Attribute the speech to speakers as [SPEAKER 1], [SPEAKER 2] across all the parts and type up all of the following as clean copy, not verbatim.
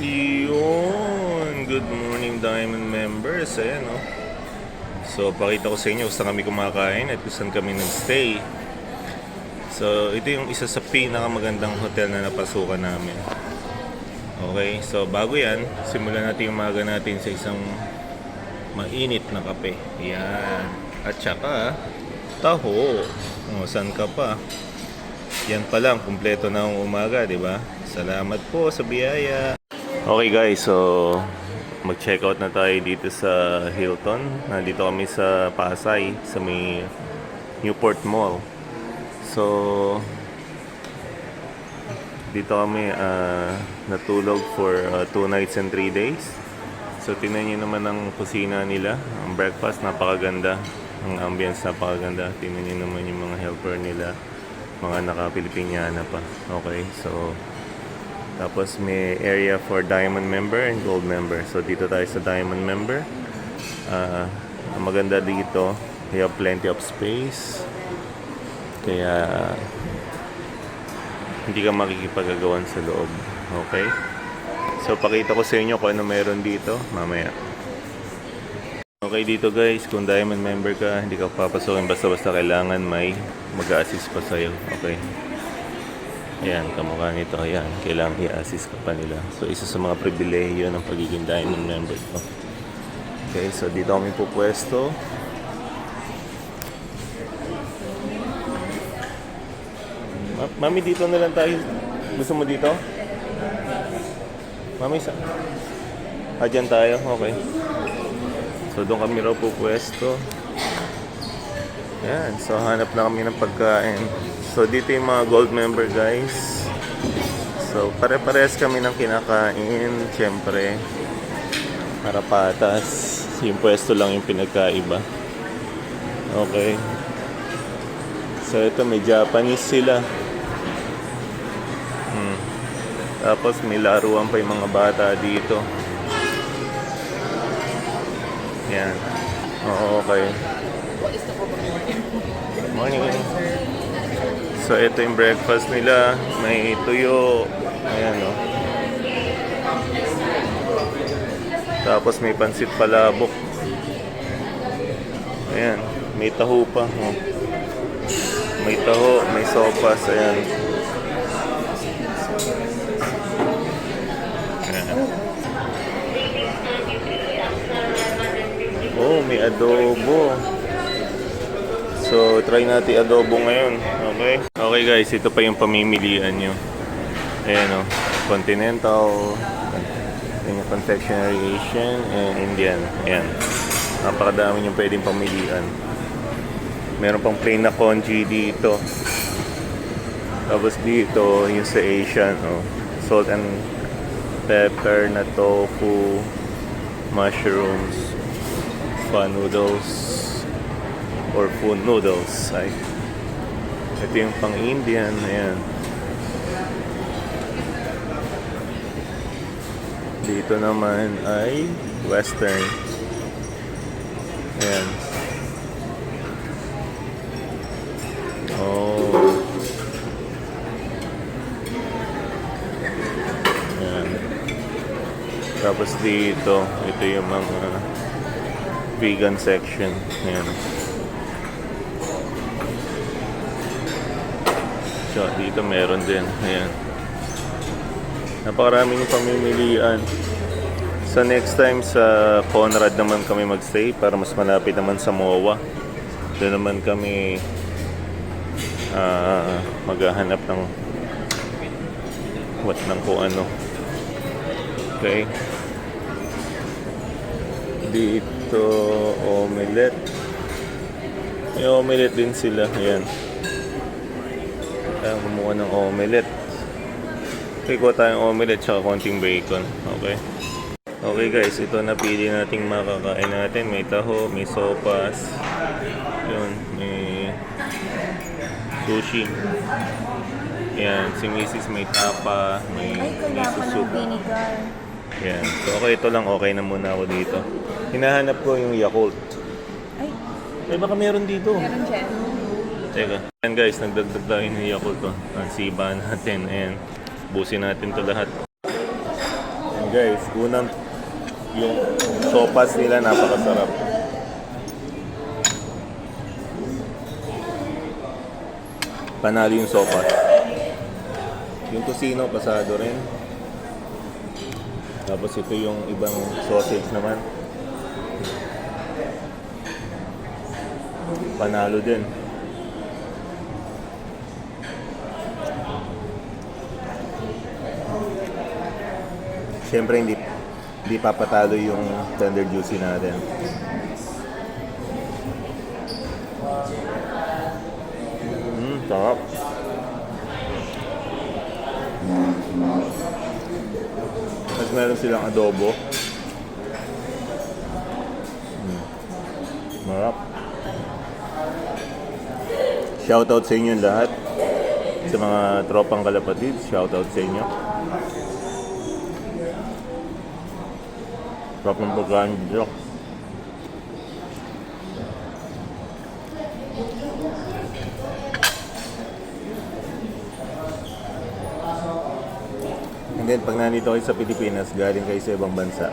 [SPEAKER 1] Yun. Good morning, Diamond members. Ayan, no? So, pakita ko sa inyo kung saan kami kumakain at kung saan kami nag-stay. So, ito yung isa sa pinakamagandang hotel na napasukan namin. Okay, so bago yan, simulan natin yung umaga natin sa isang mainit na kape. Yan. At saka, taho. O, saan ka pa? Yan pa lang, kumpleto na ang umaga, di ba? Salamat po sa biyaya. Okay guys, so mag-check out na tayo dito sa Hilton. Nandito kami sa Pasay, sa may Newport Mall. So, dito kami natulog for 2 nights and 3 days. So, tingnan nyo naman ang kusina nila. Ang breakfast, napakaganda. Ang ambience, napakaganda. Tingnan nyo naman yung mga helper nila. Mga naka-Pilipinyana pa. Okay, so tapos may area for diamond member and gold member. So dito tayo sa diamond member. Ang maganda dito, we have plenty of space. Kaya hindi ka makikipagagawan sa loob. Okay? So pakita ko sa inyo kung ano meron dito mamaya. Okay dito guys, kung diamond member ka, hindi ka papasokin basta-basta, kailangan may mag-a-assist pa sa'yo. Okay? Ayan, kamukha nito. Ayan, kailangan i-assist ka pa nila. So, isa sa mga pribilehiyo ng pagiging diamond member ko. Okay, so dito kami pupwesto. Mami, dito na lang tayo. Gusto mo dito? Mami, dyan tayo? Okay. So, doon kami raw pupwesto. Ayan, so hanap na kami ng pagkain. So, dito yung mga gold member guys. So, pare-pares kami ng kinakain. Siyempre, para patas. Yung pwesto lang yung pinagkaiba. Okay. So, ito may Japanese sila. Tapos, may laruan pa yung mga bata dito. Yan. Oo, okay. Morning. So, ito yung breakfast nila. May tuyo. Ayan, o. Tapos, may pansit palabok. Ayan. May taho pa. O. May taho. May sopas. Ayan. Ayan. Oh, may adobo. So, try natin adobo ngayon. Okay? Okay guys, ito pa yung pamimilian nyo. Ayan o. Continental, Confectionery Asian, and Indian. Ayan. Napakadami nyo pwedeng pamilian. Meron pang plain na congee dito. Tapos dito, yung sa Asian, oh. Salt and pepper na tofu, mushrooms, pho noodles, or food noodles. Ay. Ito yung pang Indian. Ayan. Dito naman ay Western. Ayan. Oh. Ayan. Tapos dito, ito yung mga vegan section. Ayan. So, dito meron din. Ayan. Napakarami yung pamimilian. So, next time sa Conrad naman kami magstay para mas malapit naman sa MOA. Doon naman kami maghahanap ng kung ano. Okay. Dito, omelette. May omelette din sila. Ayan. Kaya kumuha ng omelette. Okay, kuha tayong omelette tsaka konting bacon. Okay. Okay guys, ito napili nating makakain natin. May taho, may sopas. Yun, may sushi. Yan, si Mrs. may tapa, may soup. Yan. So okay, ito lang. Okay na muna ako dito. Hinahanap ko yung Yakult. Ay, baka meron dito.
[SPEAKER 2] Meron dyan.
[SPEAKER 1] Teka. Ayan guys, nagdagdag tayo ng Yakult to. Ang siba natin. Ayan. Busin natin to lahat. Ayan Guys, unang yung sopas nila napakasarap. Panalo yung sopas. Yung tocino pasado rin. Tapos ito yung ibang sausage naman. Panalo din. Siyempre hindi papatalo yung tender juicy natin. Sarap. Tapos meron silang adobo. Sarap. Shoutout sa inyo lahat. Sa mga tropang kalapatid, shoutout sa inyo. Sarap ng pagkain dito. And then, pag nandito kayo sa Pilipinas, galing kayo sa ibang bansa,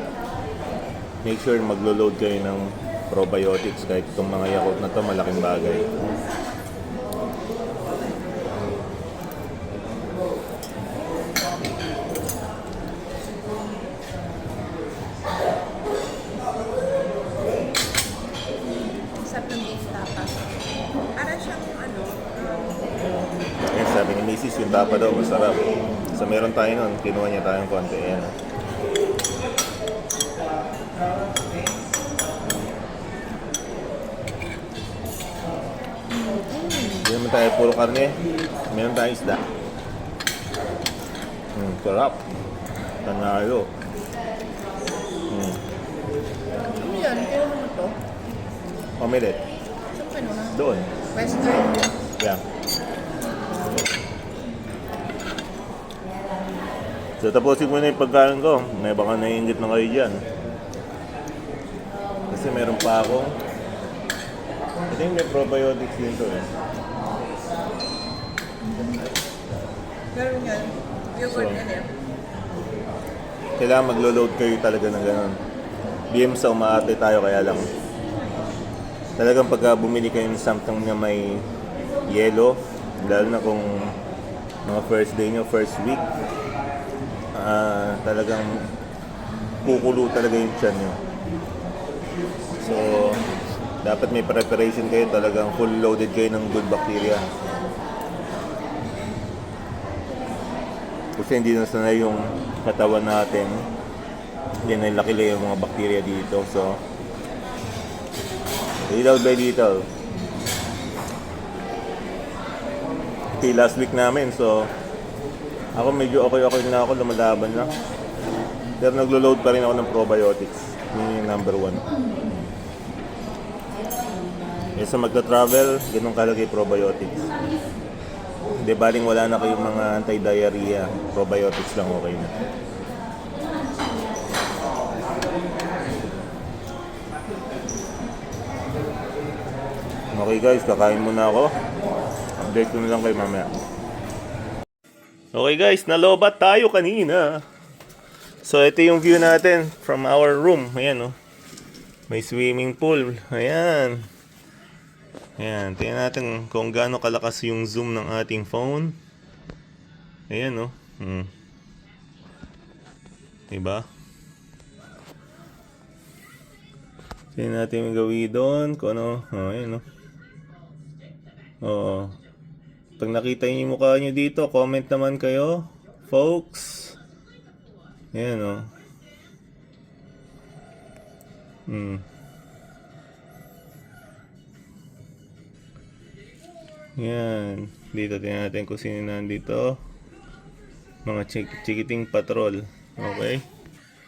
[SPEAKER 1] make sure maglo-load kayo ng probiotics kahit itong mga Yakult na to malaking bagay.
[SPEAKER 2] Sarap ng beef tapa. Para siyang
[SPEAKER 1] Yan, sabi ni Mrs. yung tapa daw masarap. So meron tayo nun, kinuha niya tayong konti. Ayan. Hindi naman tayo puro karne. Meron tayong isda. Sarap. Panalo.
[SPEAKER 2] ano yan? Kaya naman to?
[SPEAKER 1] Omelette.
[SPEAKER 2] Saan kinuha?
[SPEAKER 1] Doon.
[SPEAKER 2] Western.
[SPEAKER 1] Yeah. So tapusin ko na yung pagkain ko. May baka naiingit na kayo dyan. Kasi meron pa akong I think may probiotics dito eh.
[SPEAKER 2] Meron yan. Yogurt
[SPEAKER 1] So,
[SPEAKER 2] yan eh.
[SPEAKER 1] Kailangan maglo-load kayo talaga ng ganun. BM sa umaate tayo kaya lang. Talagang pagka bumili kayo ng something na may yelo, lalo na kung mga first day nyo, first week, talagang kukulo talaga yung tiyan nyo. So, dapat may preparation kayo, talagang full loaded kayo ng good bacteria. Kasi hindi na sanay yung katawan natin. Hindi na laki yung mga bacteria dito. So, little by little. Okay, last week namin. So, ako medyo okay na ako, lumalaban na. Pero naglo-load pa rin ako ng probiotics. Yun yung number 1. Yung sa magta-travel, ganun kalagay probiotics. Hindi baling wala na kayong mga anti-diarrhea. Probiotics lang okay na. Okay guys, kakain muna ako. Update ko na lang kayo mamaya. Okay guys, nalobat tayo kanina. So ito yung view natin from our room. Ayan oh. May swimming pool. Ayan. Ayan, tingnan natin kung gaano kalakas yung zoom ng ating phone. Ayan oh. Diba? Tingnan natin yung gawin doon. Kung ano. Oh, ayan oh. Oo. Pag nakita niyo yung mukha niyo dito, comment naman kayo, folks. Ayan o. Yan. Dito tingnan natin kung sino nandito. Mga chikiting patrol. Okay.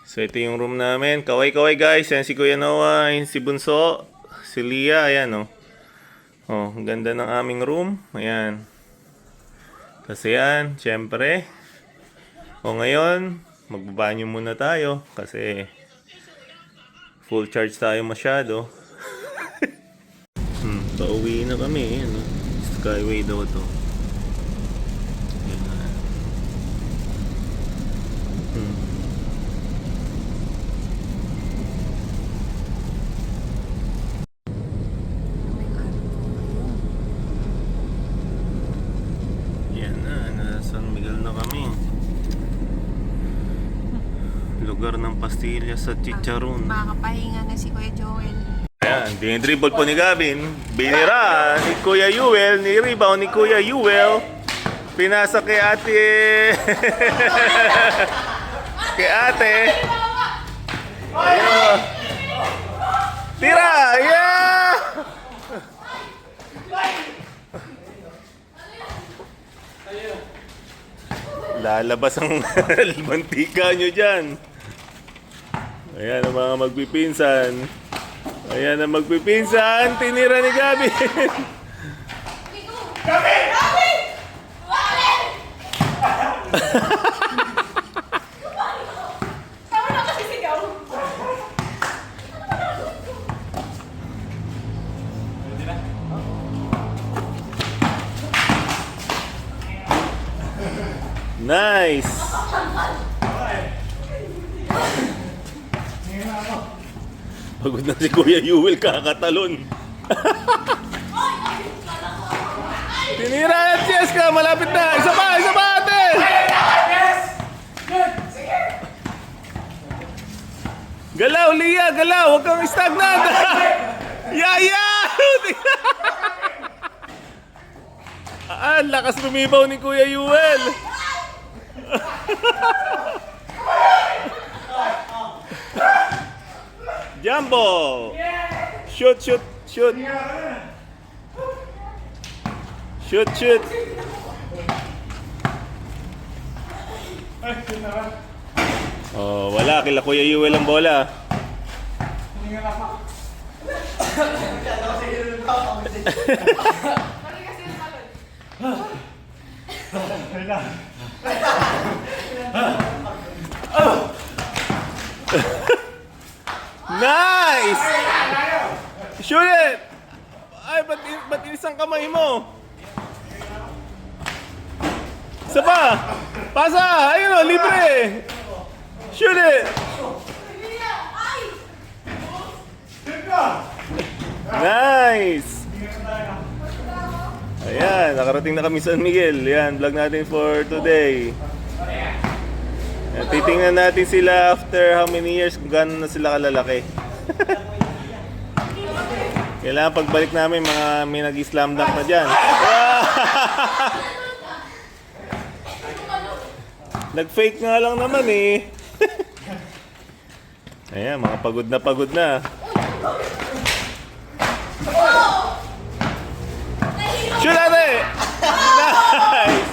[SPEAKER 1] So ito yung room namin. Kaway-kaway guys. Yan si Kuya Noah. Yan si Bunso. Si Lia. Ayan o. Oh, ang ganda ng aming room. Ayan. Kasi yan, syempre. O ngayon, magbabanyo muna tayo. Kasi full charge tayo masyado. Pauwi na kami. Ayan, oh. Skyway daw to. Ayan. Lugar ng pastillas at chicharon.
[SPEAKER 2] Makakapahinga na si Kuya Joel.
[SPEAKER 1] Ayan, dinidribble po ni Gavin. Binira ni Kuya Yuel. Ni-rebound ni Kuya Yuel. Pinasa kay ate. Kay ate. Ayun. Tira! Yeah! Lalabas ang mantika nyo dyan. Ayan ang mga magpipinsan. Ayan ang magpipinsan. Tinira ni Gabi.
[SPEAKER 2] Tama na kasi sigaw.
[SPEAKER 1] Nice! Pagod na si Kuya Yuel, kakatalon. Tinira at Cheska, malapit na. Isa pa ate! Galaw, Lia, galaw. Huwag kang stagnant. Yaya! Lakas lumibaw ni Kuya Yuel. Jumbo! Shoot, shoot, shoot! Shoot, shoot! Oh, wala. Kila Kuya Yuel ang bola. Nice! Shoot it! Ay, ba't inis ang kamay mo? Isa pa! Pasa! Ayun o, libre! Shoot it! Nice! Ayan, nakarating na kami San Miguel. Yan, vlog natin for today. Ayan, titingnan natin sila after how many years kung gano'n na sila kalalaki. Kailangan pagbalik namin mga may nag-slam dunk na dyan. Nag-fake nga lang naman eh. Ayan, mga pagod na. Shoot ate! Nice!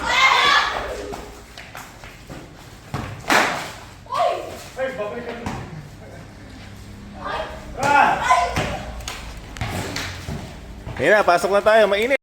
[SPEAKER 1] Ayan na, pasok na tayo. Mainit.